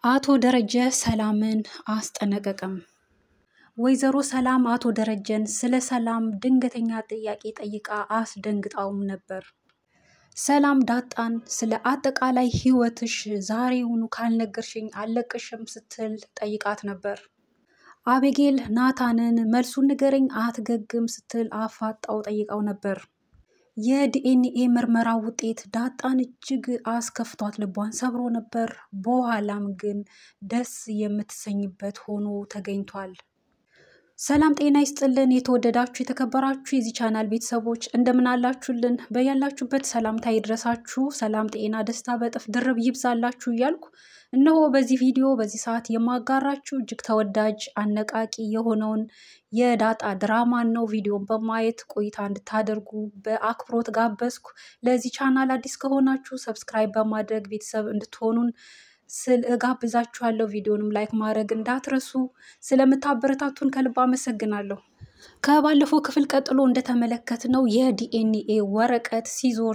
አቶ ደረጀ ሰላምን አስጠነቀቀም። ወይዘሮ ሰላም አቶ ደረጀን ስለ ሰላም ድንገተኛ ጥያቄ ጠይቃ አስደንግጣውም ነበር። ሰላም ዳጣን ስለ አጠቃላይ ህይወትሽ ዛሬውኑ ካልነገርሽኝ አልለቅሽም ስትል ጠይቃት ነበር። አቤጌል ናታንን መልሱን ንገረኝ አትገግም ስትል አፋጣው ጠይቃው ነበር። የዲኤንኤ ምርመራ ውጤት ዳጣን እጅግ አስከፍቷት ልቧን ሰብሮ ነበር። በኋላም ግን ደስ የምትሰኝበት ሆኖ ተገኝቷል። ሰላም ጤና ይስጥልን። የተወደዳችሁ የተከበራችሁ የዚህ ቻናል ቤተሰቦች እንደምን አላችሁልን? በያላችሁበት ሰላምታ ይድረሳችሁ። ሰላም ጤና ደስታ በጥፍ ድርብ ይብዛላችሁ እያልኩ እነሆ በዚህ ቪዲዮ በዚህ ሰዓት የማጋራችሁ እጅግ ተወዳጅ አነቃቂ የሆነውን የዳጣ ድራማን ነው። ቪዲዮን በማየት ቆይታ እንድታደርጉ በአክብሮት ጋበዝኩ። ለዚህ ቻናል አዲስ ከሆናችሁ ሰብስክራይብ በማድረግ ቤተሰብ እንድትሆኑን ስል እጋብዛችኋለሁ። ቪዲዮንም ላይክ ማድረግ እንዳትረሱ። ስለምታበረታቱን ከልብ አመሰግናለሁ። ከባለፈው ክፍል ቀጥሎ እንደተመለከትነው የዲኤንኤ ወረቀት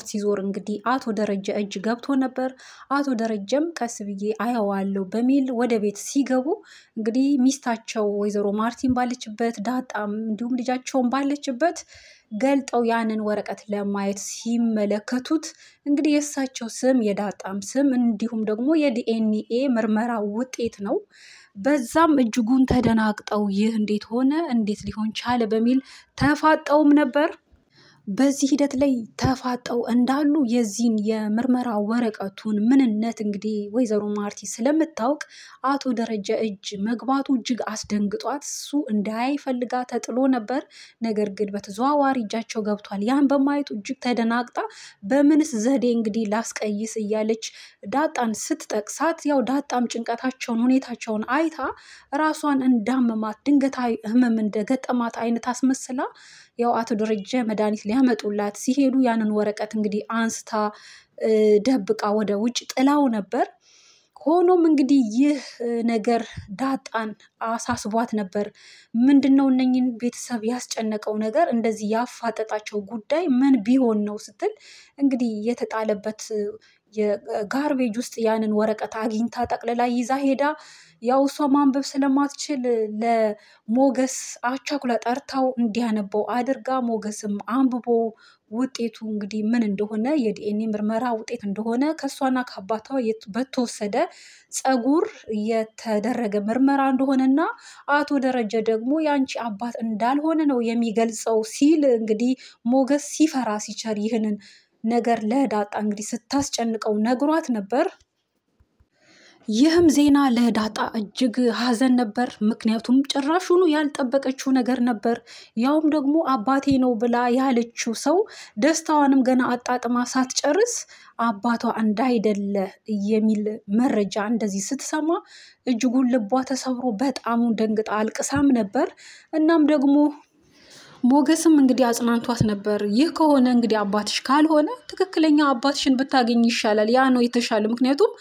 ሲዞር እንግዲህ አቶ ደረጀ እጅ ገብቶ ነበር። አቶ ደረጀም ቀስ ብዬ አየዋለሁ በሚል ወደ ቤት ሲገቡ እንግዲህ ሚስታቸው ወይዘሮ ማርቲን ባለችበት ዳጣም እንዲሁም ልጃቸውን ባለችበት ገልጠው ያንን ወረቀት ለማየት ሲመለከቱት እንግዲህ የእሳቸው ስም የዳጣም ስም እንዲሁም ደግሞ የዲኤንኤ ምርመራ ውጤት ነው። በዛም እጅጉን ተደናግጠው ይህ እንዴት ሆነ እንዴት ሊሆን ቻለ በሚል ተፋጠውም ነበር። በዚህ ሂደት ላይ ተፋጠው እንዳሉ የዚህን የምርመራ ወረቀቱን ምንነት እንግዲህ ወይዘሮ ማርቲ ስለምታውቅ አቶ ደረጀ እጅ መግባቱ እጅግ አስደንግጧት እሱ እንዳያይ ፈልጋ ተጥሎ ነበር። ነገር ግን በተዘዋዋሪ እጃቸው ገብቷል። ያን በማየቱ እጅግ ተደናግጣ በምንስ ዘዴ እንግዲህ ላስቀይስ እያለች ዳጣን ስትጠቅሳት ያው ዳጣም ጭንቀታቸውን ሁኔታቸውን አይታ ራሷን እንዳመማት ድንገታዊ ህመም እንደገጠማት አይነት አስመስላ ያው አቶ ደረጀ መድኃኒት ሊያመጡላት ሲሄዱ ያንን ወረቀት እንግዲህ አንስታ ደብቃ ወደ ውጭ ጥላው ነበር። ሆኖም እንግዲህ ይህ ነገር ዳጣን አሳስቧት ነበር። ምንድነው እነኝን ቤተሰብ ያስጨነቀው ነገር እንደዚህ ያፋጠጣቸው ጉዳይ ምን ቢሆን ነው ስትል እንግዲህ የተጣለበት የጋርቤጅ ውስጥ ያንን ወረቀት አግኝታ ጠቅልላ ይዛ ሄዳ ያው እሷ ማንበብ ስለማትችል ለሞገስ አቻኩላ ጠርታው እንዲያነበው አድርጋ ሞገስም አንብቦ ውጤቱ እንግዲህ ምን እንደሆነ የዲኤንኤ ምርመራ ውጤት እንደሆነ ከሷና ከአባቷ በተወሰደ ፀጉር የተደረገ ምርመራ እንደሆነና አቶ ደረጀ ደግሞ ያንቺ አባት እንዳልሆነ ነው የሚገልጸው ሲል እንግዲህ ሞገስ ሲፈራ ሲቸር ይህንን ነገር ለዳጣ እንግዲህ ስታስጨንቀው ነግሯት ነበር። ይህም ዜና ለዳጣ እጅግ ሀዘን ነበር። ምክንያቱም ጭራሹኑ ያልጠበቀችው ነገር ነበር። ያውም ደግሞ አባቴ ነው ብላ ያለችው ሰው ደስታዋንም ገና አጣጥማ ሳትጨርስ አባቷ እንዳይደለ የሚል መረጃ እንደዚህ ስትሰማ እጅጉን ልቧ ተሰብሮ በጣሙን ደንግጣ አልቅሳም ነበር። እናም ደግሞ ሞገስም እንግዲህ አጽናንቷት ነበር። ይህ ከሆነ እንግዲህ አባትሽ ካልሆነ ትክክለኛ አባትሽን ብታገኝ ይሻላል፣ ያ ነው የተሻለ። ምክንያቱም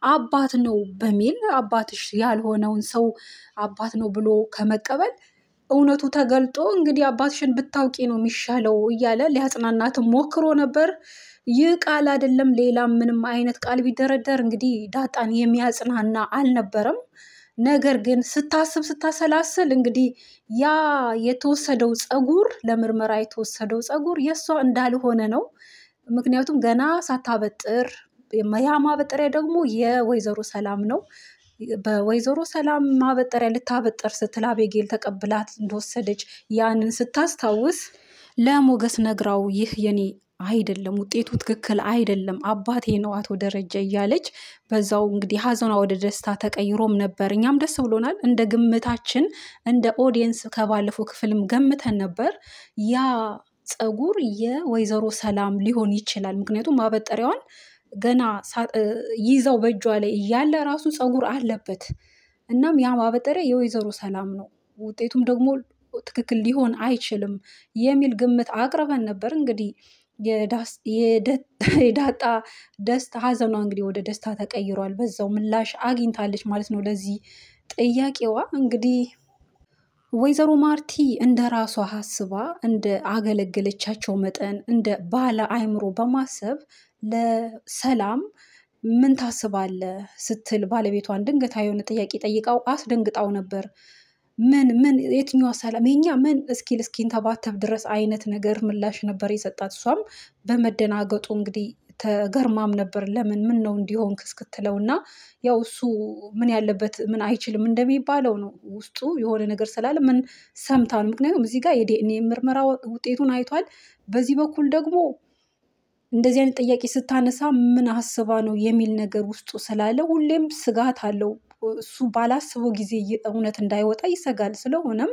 አባት ነው በሚል አባትሽ ያልሆነውን ሰው አባት ነው ብሎ ከመቀበል እውነቱ ተገልጦ እንግዲህ አባትሽን ብታውቂ ነው የሚሻለው እያለ ሊያጽናናትም ሞክሮ ነበር። ይህ ቃል አይደለም ሌላም ምንም አይነት ቃል ቢደረደር እንግዲህ ዳጣን የሚያጽናና አልነበረም። ነገር ግን ስታስብ ስታሰላስል እንግዲህ ያ የተወሰደው ፀጉር ለምርመራ የተወሰደው ፀጉር የእሷ እንዳልሆነ ነው። ምክንያቱም ገና ሳታበጥር ያ ማበጠሪያ ደግሞ የወይዘሮ ሰላም ነው። በወይዘሮ ሰላም ማበጠሪያ ልታበጠር ስትል አቤጌል ተቀብላት እንደወሰደች ያንን ስታስታውስ ለሞገስ ነግራው ይህ የኔ አይደለም ውጤቱ ትክክል አይደለም አባቴ ነው አቶ ደረጀ እያለች በዛው እንግዲህ ሀዘኗ ወደ ደስታ ተቀይሮም ነበር። እኛም ደስ ብሎናል። እንደ ግምታችን እንደ ኦዲየንስ ከባለፈው ክፍልም ገምተን ነበር ያ ፀጉር የወይዘሮ ሰላም ሊሆን ይችላል። ምክንያቱም ማበጠሪያዋን ገና ይዘው በእጇ ላይ እያለ ራሱ ፀጉር አለበት። እናም ያ ማበጠሪያ የወይዘሮ ሰላም ነው፣ ውጤቱም ደግሞ ትክክል ሊሆን አይችልም የሚል ግምት አቅርበን ነበር። እንግዲህ የዳጣ ደስታ ሀዘኗ እንግዲህ ወደ ደስታ ተቀይሯል። በዛው ምላሽ አግኝታለች ማለት ነው ለዚህ ጥያቄዋ። እንግዲህ ወይዘሮ ማርቲ እንደ ራሷ ሀስባ እንደ አገለገለቻቸው መጠን እንደ ባለ አይምሮ በማሰብ ለሰላም ምን ታስባለህ ስትል ባለቤቷን ድንገታዊ የሆነ ጥያቄ ጠይቃው አስደንግጣው ነበር። ምን የትኛዋ ሰላም የኛ ምን እስኪንተባተብ ድረስ አይነት ነገር ምላሽ ነበር የሰጣት። እሷም በመደናገጡ እንግዲህ ተገርማም ነበር። ለምን ምን ነው እንዲሆን እስክትለው እና ያው እሱ ምን ያለበት ምን አይችልም እንደሚባለው ነው። ውስጡ የሆነ ነገር ስላለ ምን ሰምታ ነው። ምክንያቱም እዚህ ጋር የዲኤንኤ ምርመራ ውጤቱን አይቷል። በዚህ በኩል ደግሞ እንደዚህ አይነት ጥያቄ ስታነሳ ምን አስባ ነው የሚል ነገር ውስጡ ስላለ ሁሌም ስጋት አለው። እሱ ባላስበው ጊዜ እውነት እንዳይወጣ ይሰጋል። ስለሆነም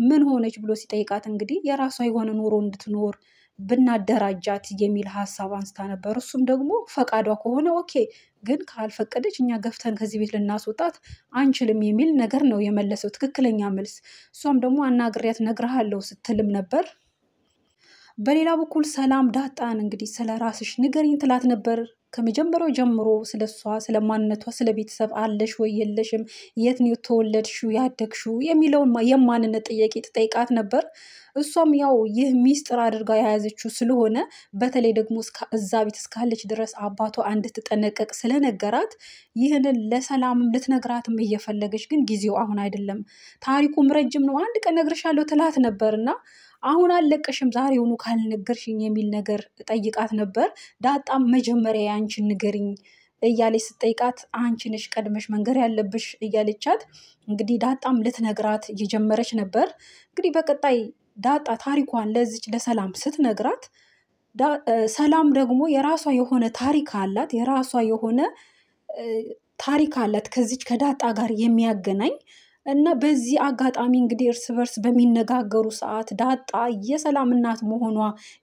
ምን ሆነች ብሎ ሲጠይቃት እንግዲህ የራሷ የሆነ ኑሮ እንድትኖር ብናደራጃት የሚል ሀሳብ አንስታ ነበር። እሱም ደግሞ ፈቃዷ ከሆነ ኦኬ፣ ግን ካልፈቀደች እኛ ገፍተን ከዚህ ቤት ልናስወጣት አንችልም የሚል ነገር ነው የመለሰው፣ ትክክለኛ መልስ። እሷም ደግሞ አናግሪያት ነግረሃለሁ ስትልም ነበር። በሌላ በኩል ሰላም ዳጣን እንግዲህ ስለ ራስሽ ንገሪኝ ትላት ነበር። ከመጀመሪያው ጀምሮ ስለ እሷ፣ ስለ ማንነቷ፣ ስለ ቤተሰብ አለሽ ወይ የለሽም፣ የት ነው የተወለድሽው ያደግሽው የሚለውን የማንነት ጥያቄ ትጠይቃት ነበር። እሷም ያው ይህ ሚስጥር አድርጋ የያዘችው ስለሆነ በተለይ ደግሞ እዛ ቤት እስካለች ድረስ አባቷ እንድትጠነቀቅ ስለነገራት ይህንን ለሰላምም ልትነግራትም እየፈለገች ግን ጊዜው አሁን አይደለም፣ ታሪኩም ረጅም ነው፣ አንድ ቀን እነግርሻለሁ ትላት ነበርና አሁን አልለቀሽም ዛሬውኑ ካልነገርሽኝ የሚል ነገር ጠይቃት ነበር። ዳጣም መጀመሪያ ያንቺን ንገሪኝ እያለች ስትጠይቃት አንቺ ነሽ ቀድመሽ መንገር ያለብሽ እያለቻት እንግዲህ ዳጣም ልትነግራት እየጀመረች ነበር። እንግዲህ በቀጣይ ዳጣ ታሪኳን ለዚች ለሰላም ስትነግራት ሰላም ደግሞ የራሷ የሆነ ታሪክ አላት፣ የራሷ የሆነ ታሪክ አላት ከዚች ከዳጣ ጋር የሚያገናኝ እና በዚህ አጋጣሚ እንግዲህ እርስ በርስ በሚነጋገሩ ሰዓት ዳጣ የሰላም እናት መሆኗ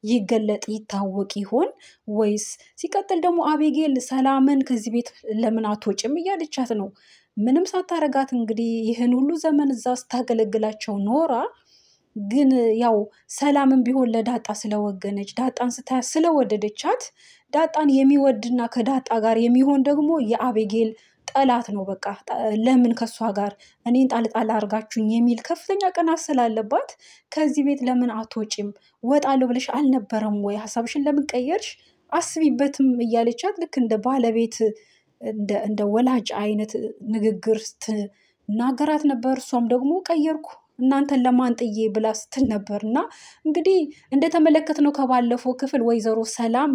ይገለጥ ይታወቅ ይሆን ወይስ? ሲቀጥል ደግሞ አቤጌል ሰላምን ከዚህ ቤት ለምን አትወጭም እያለቻት ነው። ምንም ሳታረጋት እንግዲህ ይህን ሁሉ ዘመን እዛ ስታገለግላቸው ኖራ ግን ያው ሰላምን ቢሆን ለዳጣ ስለወገነች ዳጣን ስታያ ስለወደደቻት ዳጣን የሚወድና ከዳጣ ጋር የሚሆን ደግሞ የአቤጌል ጠላት ነው። በቃ ለምን ከሷ ጋር እኔን ጣልጣል አድርጋችሁኝ የሚል ከፍተኛ ቅናት ስላለባት ከዚህ ቤት ለምን አትወጪም? ወጣለሁ ብለሽ አልነበረም ወይ? ሀሳብሽን ለምን ቀየርሽ? አስቢበትም እያለቻት ልክ እንደ ባለቤት እንደ ወላጅ አይነት ንግግር ስትናገራት ነበር። እሷም ደግሞ ቀየርኩ እናንተን ለማን ጥዬ ብላ ስትል ነበር። እና እንግዲህ እንደተመለከትነው ከባለፈው ክፍል ወይዘሮ ሰላም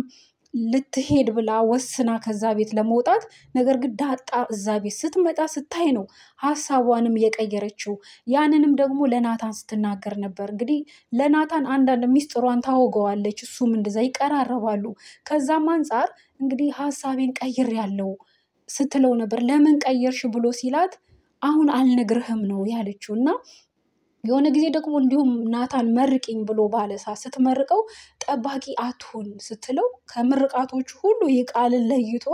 ልትሄድ ብላ ወስና ከዛ ቤት ለመውጣት፣ ነገር ግን ዳጣ እዛ ቤት ስትመጣ ስታይ ነው ሀሳቧንም የቀየረችው። ያንንም ደግሞ ለናታን ስትናገር ነበር። እንግዲህ ለናታን አንዳንድ ሚስጥሯን ታወገዋለች፣ እሱም እንደዛ ይቀራረባሉ። ከዛም አንጻር እንግዲህ ሀሳቤን ቀይሬያለሁ ስትለው ነበር። ለምን ቀየርሽ ብሎ ሲላት አሁን አልነግርህም ነው ያለችው። እና የሆነ ጊዜ ደግሞ እንዲሁም ናታን መርቂኝ ብሎ ባለሳ ስትመርቀው ጠባቂ አትሁን ስትለው ከምርቃቶቹ ሁሉ ይህ ቃልን ለይቶ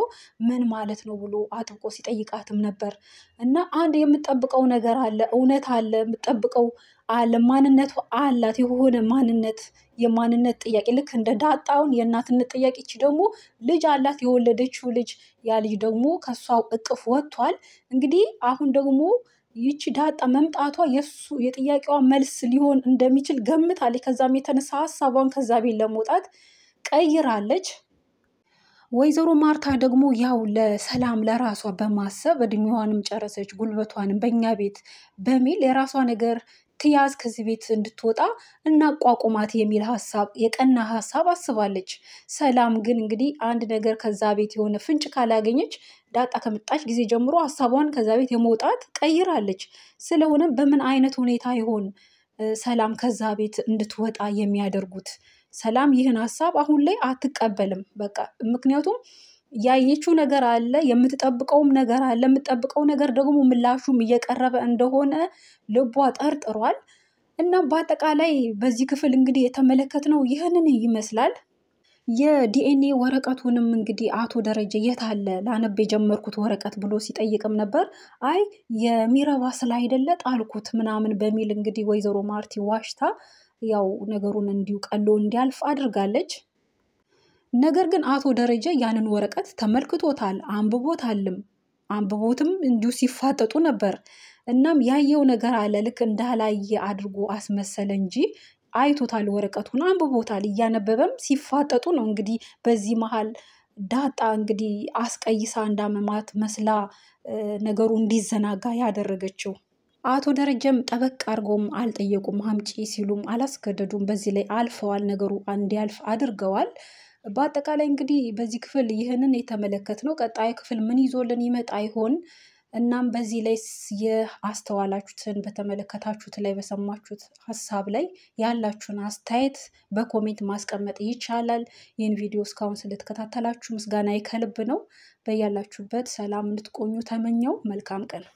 ምን ማለት ነው ብሎ አጥብቆ ሲጠይቃትም ነበር። እና አንድ የምጠብቀው ነገር አለ፣ እውነት አለ፣ የምጠብቀው አለ፣ ማንነቱ አላት የሆነ ማንነት፣ የማንነት ጥያቄ ልክ እንደ ዳጣውን የእናትነት ጥያቄ እቺ ደግሞ ልጅ አላት፣ የወለደችው ልጅ። ያ ልጅ ደግሞ ከሷው እቅፍ ወጥቷል። እንግዲህ አሁን ደግሞ ይቺ ዳጣ መምጣቷ የጥያቄዋ መልስ ሊሆን እንደሚችል ገምታለች። ከዛም የተነሳ ሀሳቧን ከዛ ቤት ለመውጣት ቀይራለች። ወይዘሮ ማርታ ደግሞ ያው ለሰላም ለራሷ በማሰብ እድሜዋንም ጨረሰች ጉልበቷንም በእኛ ቤት በሚል የራሷ ነገር ትያዝ ከዚህ ቤት እንድትወጣ እናቋቁማት የሚል ሀሳብ የቀና ሀሳብ አስባለች። ሰላም ግን እንግዲህ አንድ ነገር ከዛ ቤት የሆነ ፍንጭ ካላገኘች ዳጣ ከመጣች ጊዜ ጀምሮ ሀሳቧን ከዛ ቤት የመውጣት ቀይራለች። ስለሆነም በምን አይነት ሁኔታ ይሆን ሰላም ከዛ ቤት እንድትወጣ የሚያደርጉት? ሰላም ይህን ሀሳብ አሁን ላይ አትቀበልም። በቃ ምክንያቱም ያየችው ነገር አለ፣ የምትጠብቀውም ነገር አለ። የምትጠብቀው ነገር ደግሞ ምላሹም እየቀረበ እንደሆነ ልቧ ጠርጥሯል። እና በአጠቃላይ በዚህ ክፍል እንግዲህ የተመለከትነው ይህንን ይመስላል። የዲኤንኤ ወረቀቱንም እንግዲህ አቶ ደረጀ የት አለ ላነብ የጀመርኩት ወረቀት ብሎ ሲጠይቅም ነበር። አይ የሚረባ ስላይደለ ጣልኩት ምናምን በሚል እንግዲህ ወይዘሮ ማርቲ ዋሽታ ያው ነገሩን እንዲሁ ቀሎ እንዲያልፍ አድርጋለች። ነገር ግን አቶ ደረጀ ያንን ወረቀት ተመልክቶታል፣ አንብቦትም እንዲሁ ሲፋጠጡ ነበር። እናም ያየው ነገር አለ፣ ልክ እንዳላየ አድርጎ አስመሰለ እንጂ አይቶታል፣ ወረቀቱን አንብቦታል። እያነበበም ሲፋጠጡ ነው እንግዲህ በዚህ መሀል ዳጣ እንግዲህ አስቀይሳ እንዳመማት መስላ ነገሩ እንዲዘናጋ ያደረገችው። አቶ ደረጀም ጠበቅ አድርገውም አልጠየቁም፣ አምጪ ሲሉም አላስገደዱም። በዚህ ላይ አልፈዋል፣ ነገሩ እንዲያልፍ አድርገዋል። በአጠቃላይ እንግዲህ በዚህ ክፍል ይህንን የተመለከትነው። ቀጣይ ክፍል ምን ይዞልን ይመጣ ይሆን? እናም በዚህ ላይ የአስተዋላችሁትን በተመለከታችሁት ላይ በሰማችሁት ሀሳብ ላይ ያላችሁን አስተያየት በኮሜንት ማስቀመጥ ይቻላል። ይህን ቪዲዮ እስካሁን ስለተከታተላችሁ ምስጋናዬ ከልብ ነው። በያላችሁበት ሰላም እንድትቆዩ ተመኘው። መልካም ቀን